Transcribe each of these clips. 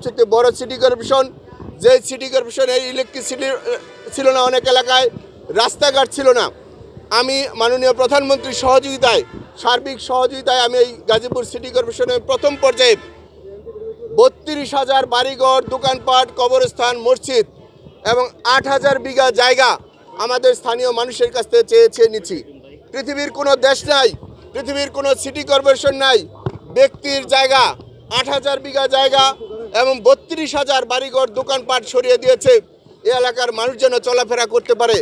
সবচেয়ে বড় city corporation, যে সিটি কর্পোরেশনের ইলেকট্রিসিটি ছিল না, অনেক এলাকায় রাস্তাঘাট ছিল না। আমি মাননীয় প্রধানমন্ত্রীর সহযোগিতায়, সার্বিক সহযোগিতায় আমি এই গাজীপুর সিটি কর্পোরেশনের প্রথম পর্যায়ে 32,000 বাড়িঘর, দোকানপাট, কবরস্থান, মসজিদ এবং 8,000 বিঘা জায়গা আমাদের স্থানীয় মানুষের কাছ থেকে চেয়ে নিচ্ছি। পৃথিবীর কোনো দেশ নাই, পৃথিবীর কোনো সিটি কর্পোরেশন নাই ব্যক্তির জায়গা 8,000 বিঘা জায়গা এবং 32,000 বাড়িঘর, দোকানপাট সরিয়ে দিয়েছে এই এলাকার মানুষ যেন চলাফেরা করতে পারে।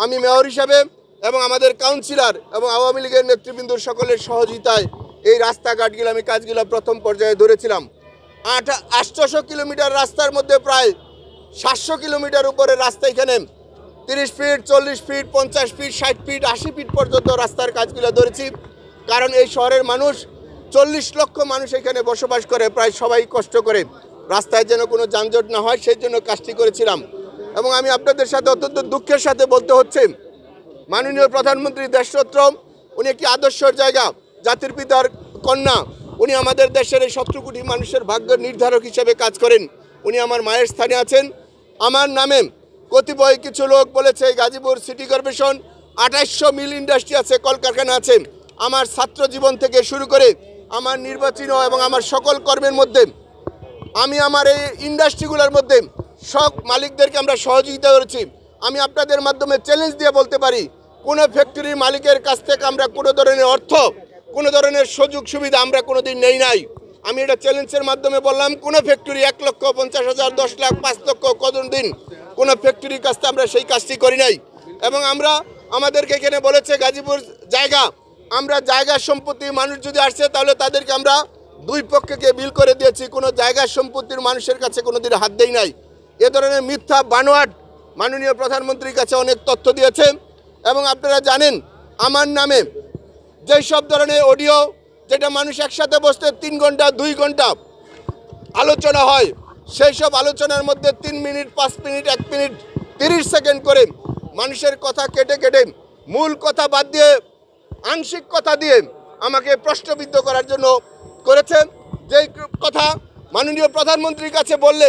আমি মেয়র হিসাবে এবং আমাদের কাউন্সিলর এবং আওয়ামী লীগের নেতৃবৃন্দর সকলের সহযোগিতায় এই রাস্তাঘাটগুলো আমি কাজগুলো প্রথম পর্যায়ে ধরেছিলাম। 800 কিলোমিটার রাস্তার মধ্যে প্রায় 700 কিলোমিটার উপরে রাস্তা, এখানে 30 feet, 40 feet, 50 feet, 60 feet, 80 feet পর্যন্ত রাস্তার কাজগুলো ধরেছি। কারণ এই শহরের মানুষ 40 লক্ষ মানুষ এখানে বসবাস করে, প্রায় সবাই কষ্ট করে, রাস্তায় যেন কোনো যানজট না হয় সেই জন্য কাজটি করেছিলাম। এবং আমি আপনাদের সাথে অত্যন্ত দুঃখের সাথে বলতে হচ্ছে, মাননীয় প্রধানমন্ত্রী দেশরত্ন, উনি একটি আদর্শের জায়গা, জাতির পিতার কন্যা, উনি আমাদের দেশের এই 17 কোটি মানুষের ভাগ্য নির্ধারক হিসেবে কাজ করেন। উনি আমার মায়ের স্থানে আছেন। আমার নামে কতিপয় কিছু লোক বলেছে গাজীপুর সিটি কর্পোরেশন 2800 মিল ইন্ডাস্ট্রি আছে, কলকারখানা আছে। আমার ছাত্র জীবন থেকে শুরু করে আমার নির্বাচন এবং আমার সকল কর্মের মধ্যে আমি আমার এই ইন্ডাস্ট্রিগুলোর মধ্যে সব মালিকদেরকে আমরা সহযোগিতা করেছি। আমি আপনাদের মাধ্যমে চ্যালেঞ্জ দিয়ে বলতে পারি, কোনো ফ্যাক্টরির মালিকের কাছ থেকে আমরা কোনো ধরনের অর্থ, কোনো ধরনের সুযোগ সুবিধা আমরা কোনোদিন নেই নাই। আমি এটা চ্যালেঞ্জের মাধ্যমে বললাম, কোনো ফ্যাক্টরি 1,50,000, 10 লাখ, 5 লক্ষ কোনোদিন কোনো ফ্যাক্টরির কাছ থেকে আমরা সেই কাজটি করি নাই। এবং আমরা আমাদেরকে এখানে বলেছে গাজীপুর জায়গা, আমরা জায়গা সম্পত্তি মানুষ যদি আসছে তাহলে তাদেরকে আমরা দুই পক্ষকে বিল করে দিয়েছি, কোনো জায়গা সম্পত্তির মানুষের কাছে কোনোদিন হাত দেই নাই। এ ধরনের মিথ্যা বানোয়াট মাননীয় প্রধানমন্ত্রীর কাছে অনেক তথ্য দিয়েছে। এবং আপনারা জানেন আমার নামে যেই সব ধরনের অডিও, যেটা মানুষ একসাথে বসতে 3 ঘন্টা 2 ঘন্টা আলোচনা হয়, সেই সব আলোচনার মধ্যে 3 মিনিট, 5 মিনিট, 1 মিনিট 30 সেকেন্ড করে মানুষের কথা কেটে কেটে মূল কথা বাদ দিয়ে আংশিক কথা দিয়ে আমাকে প্রশ্নবিদ্ধ করার জন্য করেছে। যেই কথা মাননীয় প্রধানমন্ত্রীর কাছে বললে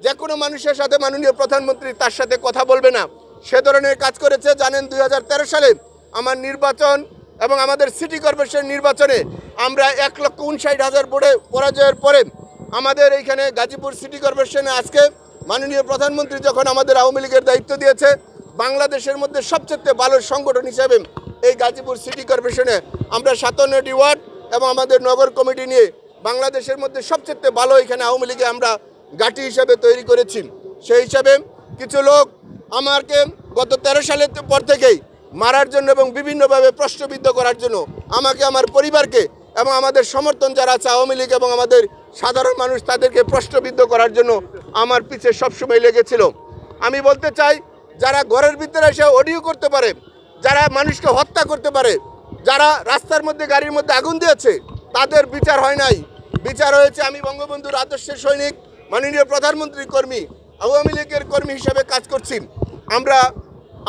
যে কোনো মানুষের সাথে মাননীয় প্রধানমন্ত্রী তার সাথে কথা বলবে না, সে ধরনের কাজ করেছে। জানেন 2013 সালে আমার নির্বাচন এবং আমাদের সিটি কর্পোরেশন নির্বাচনে আমরা 1,59,000 ভোটে পরাজয়ের পরে আমাদের এইখানে গাজীপুর সিটি কর্পোরেশনে আজকে মাননীয় প্রধানমন্ত্রী যখন আমাদের আওয়ামী লীগের দায়িত্ব দিয়েছে, বাংলাদেশের মধ্যে সবচেয়ে ভালো সংগঠন হিসাবে এই গাজীপুর সিটি কর্পোরেশনে আমরা 57টি ওয়ার্ড এবং আমাদের নগর কমিটি নিয়ে বাংলাদেশের মধ্যে সবচেয়ে ভালো এখানে আওয়ামী লীগে আমরা ঘাঁটি হিসাবে তৈরি করেছি। সেই হিসাবে কিছু লোক আমাকে গত 13 সালের পর থেকেই মারার জন্য এবং বিভিন্নভাবে প্রশ্নবিদ্ধ করার জন্য আমাকে, আমার পরিবারকে এবং আমাদের সমর্থন যারা আছে আওয়ামী লীগ এবং আমাদের সাধারণ মানুষ, তাদেরকে প্রশ্নবিদ্ধ করার জন্য আমার পিছে সবসময় লেগেছিল। আমি বলতে চাই, যারা ঘরের ভিতরে এসে অডিও করতে পারে, যারা মানুষকে হত্যা করতে পারে, যারা রাস্তার মধ্যে গাড়ির মধ্যে আগুন দিয়েছে, তাদের বিচার হয় নাই। বিচার হয়েছে আমি বঙ্গবন্ধুর আদর্শের সৈনিক, মাননীয় প্রধানমন্ত্রীর কর্মী, আওয়ামী লীগের কর্মী হিসাবে কাজ করছি।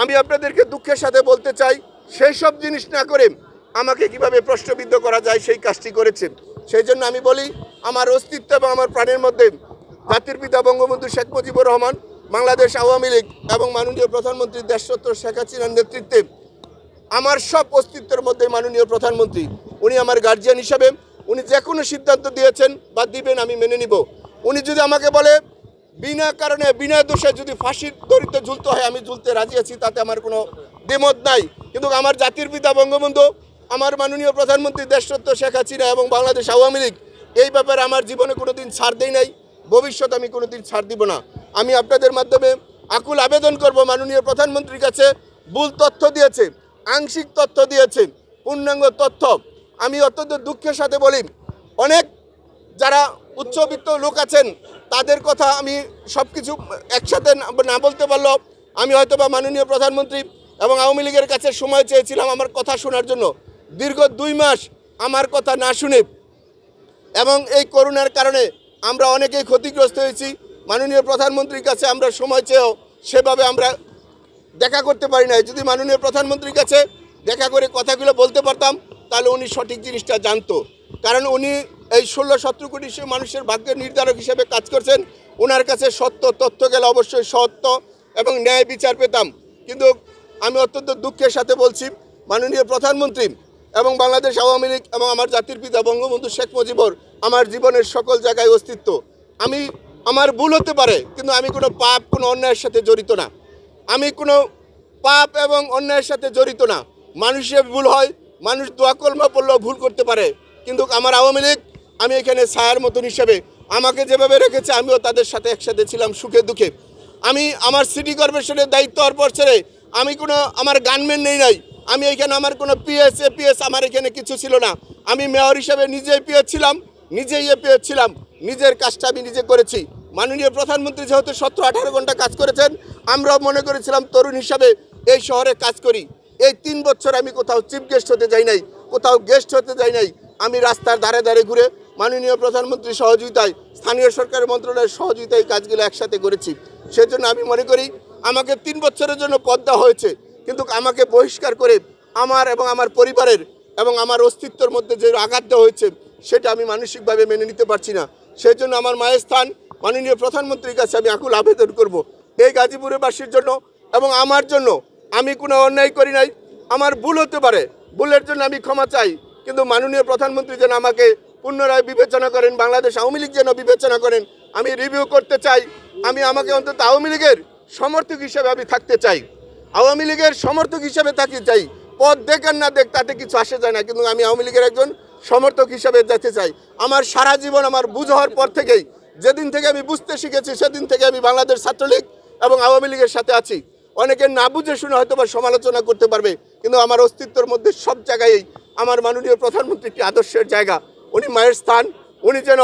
আমি আপনাদেরকে দুঃখের সাথে বলতে চাই, সেই সব জিনিস না করে আমাকে কিভাবে প্রশ্নবিদ্ধ করা যায় সেই কাজটি করেছেন। সেই জন্য আমি বলি, আমার অস্তিত্ব এবং আমার প্রাণের মধ্যে জাতির পিতা বঙ্গবন্ধু শেখ মুজিবুর রহমান, বাংলাদেশ আওয়ামী লীগ এবং মাননীয় প্রধানমন্ত্রী দেশরত্ন শেখ হাসিনার নেতৃত্বে আমার সব অস্তিত্বের মধ্যে মাননীয় প্রধানমন্ত্রী, উনি আমার গার্জিয়ান হিসাবে উনি যে কোনো সিদ্ধান্ত দিয়েছেন বা দিবেন আমি মেনে নিব। উনি যদি আমাকে বলে বিনা কারণে বিনা দোষে যদি ফাঁসির দড়িতে ঝুলতে হয়, আমি ঝুলতে রাজি আছি, তাতে আমার কোনো দ্বিমত নাই। কিন্তু আমার জাতির পিতা বঙ্গবন্ধু, আমার মাননীয় প্রধানমন্ত্রী দেশরত্ন শেখ হাসিনা এবং বাংলাদেশ আওয়ামী লীগ এই ব্যাপারে আমার জীবনে কোনো দিন ছাড় দেই নাই, ভবিষ্যৎ আমি কোনো দিন ছাড় দিব না। আমি আপনাদের মাধ্যমে আকুল আবেদন করব, মাননীয় প্রধানমন্ত্রীর কাছে ভুল তথ্য দিয়েছে, আংশিক তথ্য দিয়েছে, পূর্ণাঙ্গ তথ্য। আমি অত্যন্ত দুঃখের সাথে বলি, অনেক যারা উচ্চবিত্ত লোক আছেন তাদের কথা আমি সব কিছু একসাথে না বলতে পারলেও আমি হয়তো বা মাননীয় প্রধানমন্ত্রী এবং আওয়ামী লীগের কাছে সময় চেয়েছিলাম আমার কথা শোনার জন্য। দীর্ঘ 2 মাস আমার কথা না শুনে এবং এই করোনার কারণে আমরা অনেকেই ক্ষতিগ্রস্ত হয়েছি। মাননীয় প্রধানমন্ত্রীর কাছে আমরা সময় চেয়েও সেভাবে আমরা দেখা করতে পারি নাই। যদি মাননীয় প্রধানমন্ত্রীর কাছে দেখা করে কথাগুলো বলতে পারতাম তাহলে উনি সঠিক জিনিসটা জানতো। কারণ উনি এই 16-17 কোটি মানুষের ভাগ্যের নির্ধারক হিসেবে কাজ করছেন। ওনার কাছে সত্য তথ্য গেলে অবশ্যই সত্য এবং ন্যায় বিচার পেতাম। কিন্তু আমি অত্যন্ত দুঃখের সাথে বলছি, মাননীয় প্রধানমন্ত্রী এবং বাংলাদেশ আওয়ামী লীগ এবং আমার জাতির পিতা বঙ্গবন্ধু শেখ মুজিবুর আমার জীবনের সকল জায়গায় অস্তিত্ব। আমার ভুল হতে পারে, কিন্তু আমি কোনো পাপ, কোনো অন্যায়ের সাথে জড়িত না। আমি কোনো পাপ এবং অন্যায়ের সাথে জড়িত না। মানুষের ভুল হয়, মানুষ দোয়া কলমা পড়লেও ভুল করতে পারে, কিন্তু আমার আওয়ামী লীগ, আমি এখানে ছায়ার মতন হিসেবে আমাকে যেভাবে রেখেছে, আমিও তাদের সাথে একসাথে ছিলাম সুখে দুঃখে। আমি আমার সিটি কর্পোরেশনের দায়িত্ব হওয়ার পর ছেড়ে আমি কোনো আমার গানম্যান নেই নাই। আমি এখানে আমার কোনো পিএস এপিএস আমার এখানে কিছু ছিল না। আমি মেয়র হিসেবে নিজেই পিএস ছিলাম, নিজেই এপিএস ছিলাম, নিজের কাজটা আমি নিজে করেছি। মাননীয় প্রধানমন্ত্রী যেহেতু 17-18 ঘন্টা কাজ করেছেন, আমরাও মনে করেছিলাম তরুণ হিসাবে এই শহরে কাজ করি। এই 3 বছর আমি কোথাও চিফ গেস্ট হতে যাই নাই, কোথাও গেস্ট হতে যাই নাই। আমি রাস্তার ধারে ধারে ঘুরে মাননীয় প্রধানমন্ত্রীর সহযোগিতায়, স্থানীয় সরকার মন্ত্রণালয়ের সহযোগিতায় কাজগুলো একসাথে করেছি। সেজন্য আমি মনে করি আমাকে 3 বছরের জন্য পদ দেওয়া হয়েছে, কিন্তু আমাকে বহিষ্কার করে আমার এবং আমার পরিবারের এবং আমার অস্তিত্বের মধ্যে যে আঘাত দেওয়া হয়েছে, সেটা আমি মানসিকভাবে মেনে নিতে পারছি না। সেই জন্য আমার মায়ের স্থান মাননীয় প্রধানমন্ত্রীর কাছে আমি আকুল আবেদন করব, এই গাজীপুরের বাসীর জন্য এবং আমার জন্য। আমি কোনো অন্যায় করি নাই, আমার ভুল হতে পারে, ভুলের জন্য আমি ক্ষমা চাই, কিন্তু মাননীয় প্রধানমন্ত্রী যেন আমাকে পুনরায় বিবেচনা করেন, বাংলাদেশ আওয়ামী লীগ যেন বিবেচনা করেন। আমি রিভিউ করতে চাই, আমাকে অন্তত আওয়ামী লীগের সমর্থক হিসেবে আমি থাকতে চাই, আওয়ামী লীগের সমর্থক হিসেবে থাকতে চাই। পদ দেখ আর না দেখ তাতে কিছু আসে যায় না, কিন্তু আমি আওয়ামী লীগের একজন সমর্থক হিসেবে যেতে চাই। আমার সারা জীবন, আমার বুঝ হওয়ার পর থেকেই, যেদিন থেকে আমি বুঝতে শিখেছি, সেদিন থেকে আমি বাংলাদেশ ছাত্রলীগ এবং আওয়ামী লীগের সাথে আছি। অনেকে না বুঝে শুনে হয়তো বা সমালোচনা করতে পারবে, কিন্তু আমার অস্তিত্বের মধ্যে সব জায়গায়ই আমার মাননীয় প্রধানমন্ত্রী একটি আদর্শের জায়গা। উনি মায়ের স্থান, উনি যেন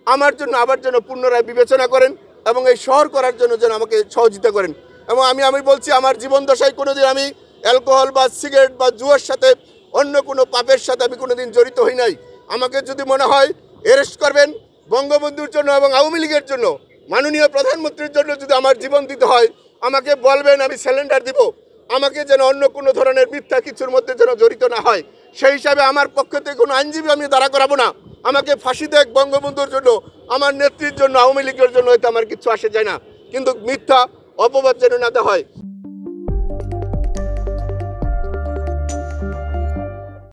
আমার জন্য আবার যেন পুনরায় বিবেচনা করেন এবং এই শহর করার জন্য যেন আমাকে সহযোগিতা করেন। এবং আমি বলছি, আমার জীবন দশায় কোনোদিন আমি অ্যালকোহল বা সিগারেট বা জুয়ার সাথে, অন্য কোনো পাপের সাথে আমি কোনোদিন জড়িত হই নাই। আমাকে যদি মনে হয় অ্যারেস্ট করবেন বঙ্গবন্ধুর জন্য এবং আওয়ামী লীগের জন্য, মাননীয় প্রধানমন্ত্রীর জন্য যদি আমার জীবন দিতে হয়, আমাকে বলবেন, আমি স্যালেন্ডার দিব। আমাকে যেন অন্য কোনো ধরনের মিথ্যা কিছুর মধ্যে যেন জড়িত না হয়, সেই হিসাবে আমার পক্ষ থেকে কোনো আইনজীবী আমি দাঁড়া করাবো না। আমাকে ফাঁসি দেখ বঙ্গবন্ধুর জন্য, আমার নেত্রীর জন্য, আওয়ামী লীগের জন্য, হয়তো আমার কিছু আসে যায় না, কিন্তু মিথ্যা অপবাদ যেন না দেওয়া হয়।